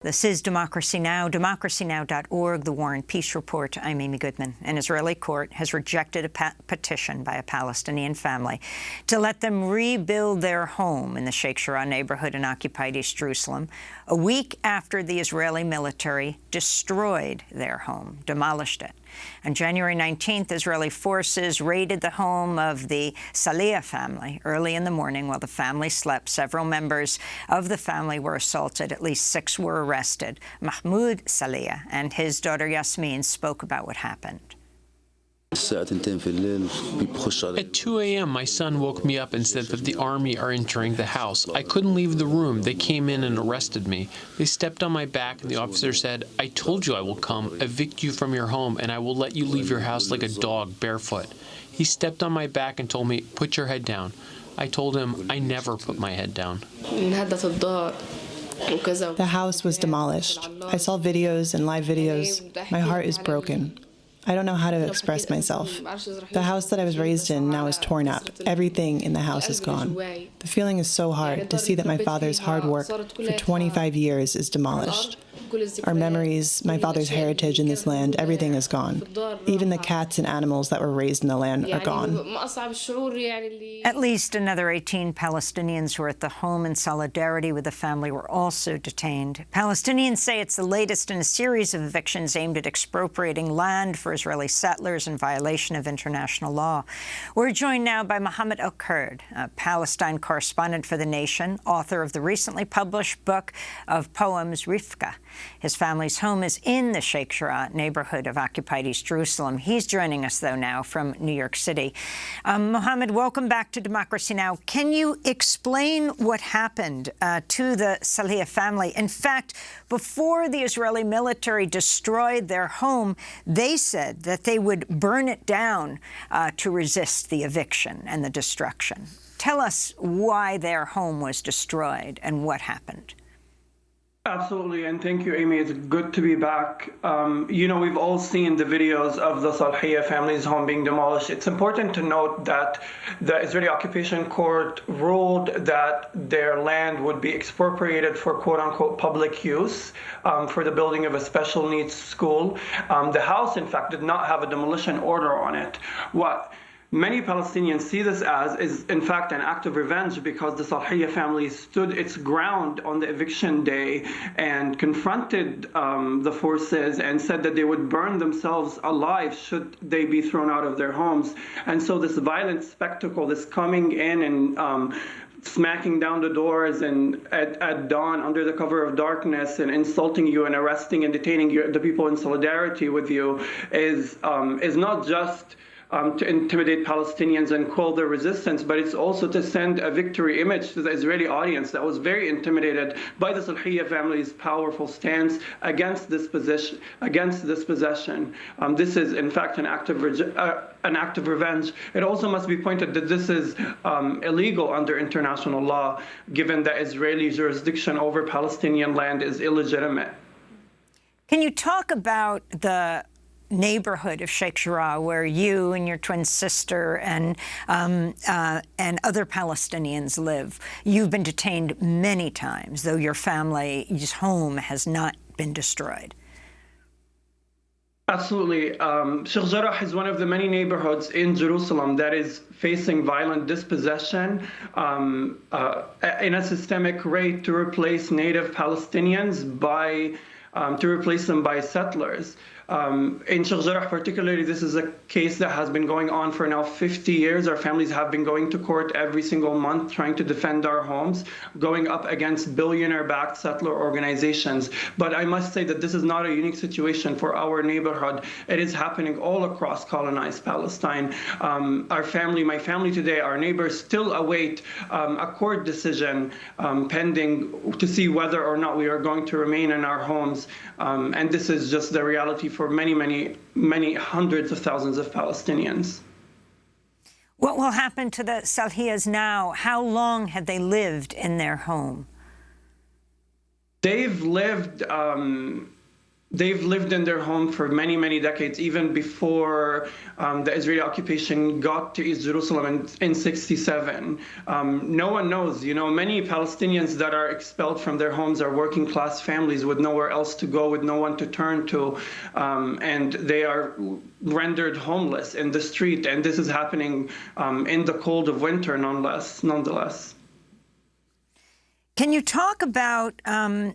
This is Democracy Now!, democracynow.org, The War and Peace Report. I'm Amy Goodman. An Israeli court has rejected a petition by a Palestinian family to let them rebuild their home in the Sheikh Jarrah neighborhood in occupied East Jerusalem, a week after the Israeli military destroyed their home, demolished it. On January 19th, Israeli forces raided the home of the Salhiyeh family early in the morning while the family slept. Several members of the family were assaulted. At least 6 were arrested. Mahmoud Salhiyeh and his daughter Yasmin spoke about what happened. At 2 a.m., my son woke me up and said that the army are entering the house. I couldn't leave the room. They came in and arrested me. They stepped on my back, and the officer said, "I told you I will come, evict you from your home, and I will let you leave your house like a dog, barefoot." He stepped on my back and told me, "Put your head down." I told him I never put my head down. The house was demolished. I saw videos and live videos. My heart is broken. I don't know how to express myself. The house that I was raised in now is torn up. Everything in the house is gone. The feeling is so hard to see that my father's hard work for 25 years is demolished. Our memories, my father's heritage in this land, everything is gone. Even the cats and animals that were raised in the land are gone. At least another 18 Palestinians who were at the home in solidarity with the family were also detained. Palestinians say it's the latest in a series of evictions aimed at expropriating land for Israeli settlers in violation of international law. We're joined now by Mohammed El-Kurd, a Palestine correspondent for The Nation, author of the recently published book of poems Rifka. His family's home is in the Sheikh Jarrah neighborhood of occupied East Jerusalem. He's joining us, though, now from New York City. Mohammed, welcome back to Democracy Now! Can you explain what happened to the Salhiyeh family? In fact, before the Israeli military destroyed their home, they said that they would burn it down to resist the eviction and the destruction. Tell us why their home was destroyed and what happened. Absolutely, and thank you, Amy. It's good to be back. We've all seen the videos of the Salhiyeh family's home being demolished. It's important to note that the Israeli occupation court ruled that their land would be expropriated for quote-unquote public use for the building of a special needs school. The house, in fact, did not have a demolition order on it. What many Palestinians see this as is, in fact, an act of revenge because the Salhiyeh family stood its ground on the eviction day and confronted the forces and said that they would burn themselves alive should they be thrown out of their homes. And so this violent spectacle, this coming in and smacking down the doors and at dawn under the cover of darkness and insulting you and arresting and detaining the people in solidarity with you is not just to intimidate Palestinians and quell their resistance, but it's also to send a victory image to the Israeli audience that was very intimidated by the Salhiyeh family's powerful stance against dispossession. This is, in fact, an act of revenge. It also must be pointed that this is illegal under international law, given that Israeli jurisdiction over Palestinian land is illegitimate. Can you talk about the neighborhood of Sheikh Jarrah, where you and your twin sister and other Palestinians live? You've been detained many times, though your family's home has not been destroyed. Absolutely. Sheikh Jarrah is one of the many neighborhoods in Jerusalem that is facing violent dispossession in a systemic rate to replace native Palestinians to replace them by settlers. In Sheikh Jarrah particularly, this is a case that has been going on for now 50 years. Our families have been going to court every single month trying to defend our homes, going up against billionaire-backed settler organizations. But I must say that this is not a unique situation for our neighborhood. It is happening all across colonized Palestine. My family today, our neighbors still await a court decision pending to see whether or not we are going to remain in our homes. And this is just the reality for many hundreds of thousands of Palestinians. What will happen to the Salhiyehs now? How long have they lived in their home? They've lived they've lived in their home for many, many decades, even before the Israeli occupation got to East Jerusalem in 67. No one knows. Many Palestinians that are expelled from their homes are working class families with nowhere else to go, with no one to turn to, and they are rendered homeless in the street. And this is happening in the cold of winter, nonetheless. Can you talk about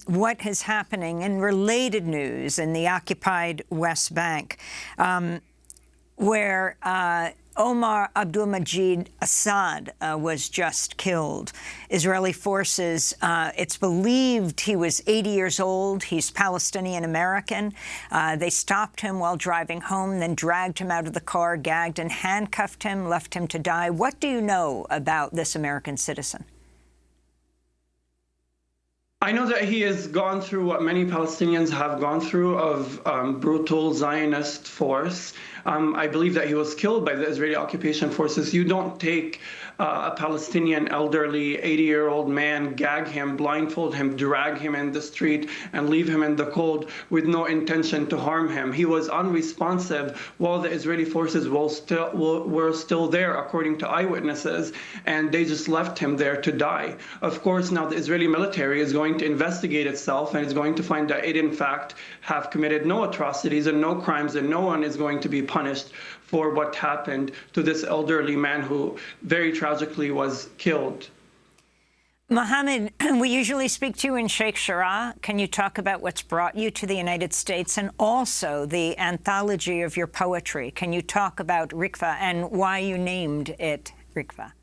what is happening in related news in the occupied West Bank, where Omar Abdulmajid Assad was just killed? Israeli forces, it's believed he was 80 years old. He's Palestinian-American. They stopped him while driving home, then dragged him out of the car, gagged and handcuffed him, left him to die. What do you know about this American citizen? I know that he has gone through what many Palestinians have gone through of brutal Zionist force. I believe that he was killed by the Israeli occupation forces. You don't take a Palestinian elderly 80-year-old man, gag him, blindfold him, drag him in the street, and leave him in the cold with no intention to harm him. He was unresponsive while the Israeli forces were still there, according to eyewitnesses, and they just left him there to die. Of course, now the Israeli military is going to investigate itself, and it's going to find that it, in fact, have committed no atrocities and no crimes, and no one is going to be punished for what happened to this elderly man who very tragically was killed. Mohammed, we usually speak to you in Sheikh Jarrah. Can you talk about what's brought you to the United States and also the anthology of your poetry? Can you talk about Rikva and why you named it Rikva?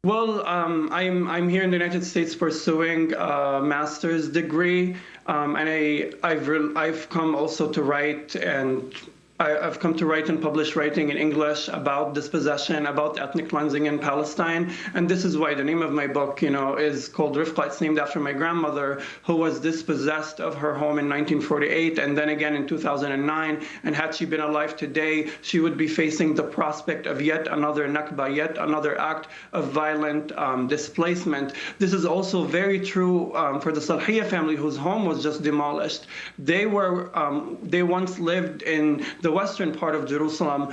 Well, I'm here in the United States pursuing a master's degree, and I've come also to write, and I've come to write and publish writing in English about dispossession, about ethnic cleansing in Palestine. And this is why the name of my book, is called Rifqa. It's named after my grandmother, who was dispossessed of her home in 1948 and then again in 2009. And had she been alive today, she would be facing the prospect of yet another Nakba, yet another act of violent displacement. This is also very true for the Salhiyeh family, whose home was just demolished. They once lived in the western part of Jerusalem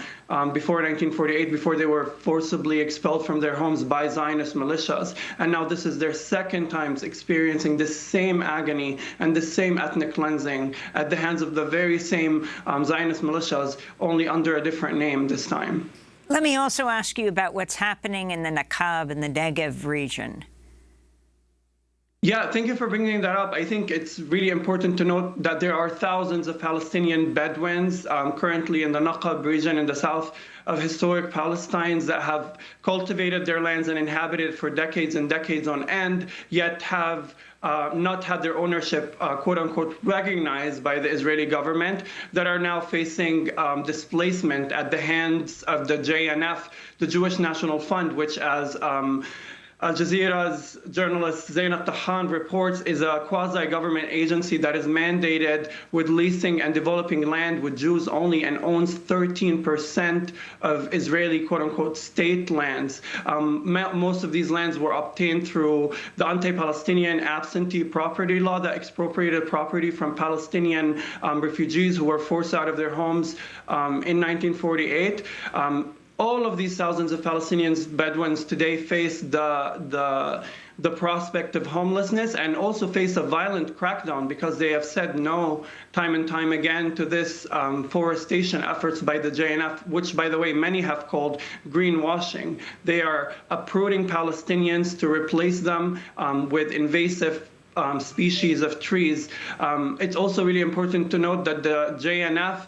before 1948, before they were forcibly expelled from their homes by Zionist militias. And now this is their second time experiencing this same agony and this same ethnic cleansing at the hands of the very same Zionist militias, only under a different name this time. Let me also ask you about what's happening in the Negev and the Negev region. Yeah, thank you for bringing that up. I think it's really important to note that there are thousands of Palestinian Bedouins currently in the Negev region in the south of historic Palestine that have cultivated their lands and inhabited for decades and decades on end, yet have not had their ownership, quote unquote, recognized by the Israeli government, that are now facing displacement at the hands of the JNF, the Jewish National Fund, which, as Al Jazeera's journalist Zainab Tahan reports, is a quasi-government agency that is mandated with leasing and developing land with Jews only, and owns 13% of Israeli quote-unquote state lands. Most of these lands were obtained through the anti-Palestinian absentee property law that expropriated property from Palestinian refugees who were forced out of their homes in 1948. All of these thousands of Palestinians, Bedouins, today face the prospect of homelessness, and also face a violent crackdown because they have said no time and time again to this forestation efforts by the JNF, which, by the way, many have called greenwashing. They are uprooting Palestinians to replace them with invasive species of trees. It's also really important to note that the JNF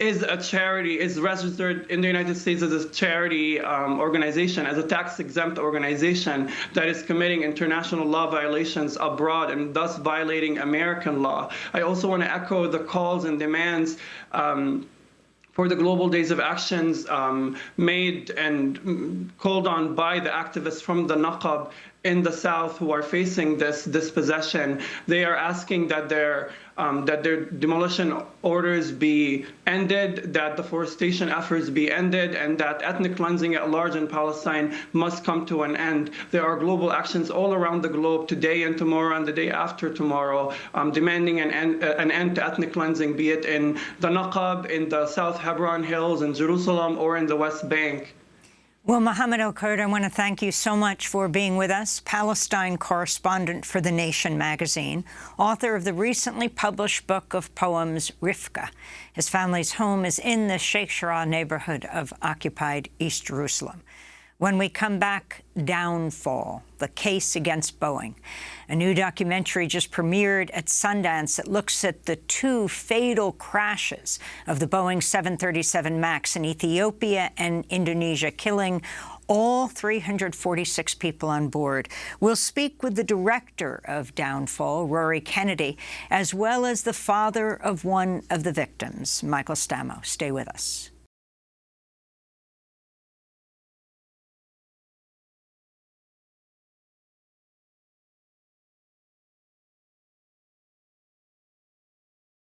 is a charity, is registered in the United States as a charity organization, as a tax-exempt organization that is committing international law violations abroad and thus violating American law. I also want to echo the calls and demands for the global days of actions made and called on by the activists from the Negev in the South who are facing this dispossession. They are asking that their demolition orders be ended, that deforestation efforts be ended, and that ethnic cleansing at large in Palestine must come to an end. There are global actions all around the globe today and tomorrow and the day after tomorrow demanding an end to ethnic cleansing, be it in the Negev, in the South Hebron Hills, in Jerusalem, or in the West Bank. Well, Mohammed El-Kurd, I want to thank you so much for being with us, Palestine correspondent for The Nation magazine, author of the recently published book of poems, Rifka. His family's home is in the Sheikh Jarrah neighborhood of occupied East Jerusalem. When we come back, Downfall, the case against Boeing. A new documentary just premiered at Sundance that looks at the two fatal crashes of the Boeing 737 MAX in Ethiopia and Indonesia, killing all 346 people on board. We'll speak with the director of Downfall, Rory Kennedy, as well as the father of one of the victims, Michael Stamo. Stay with us.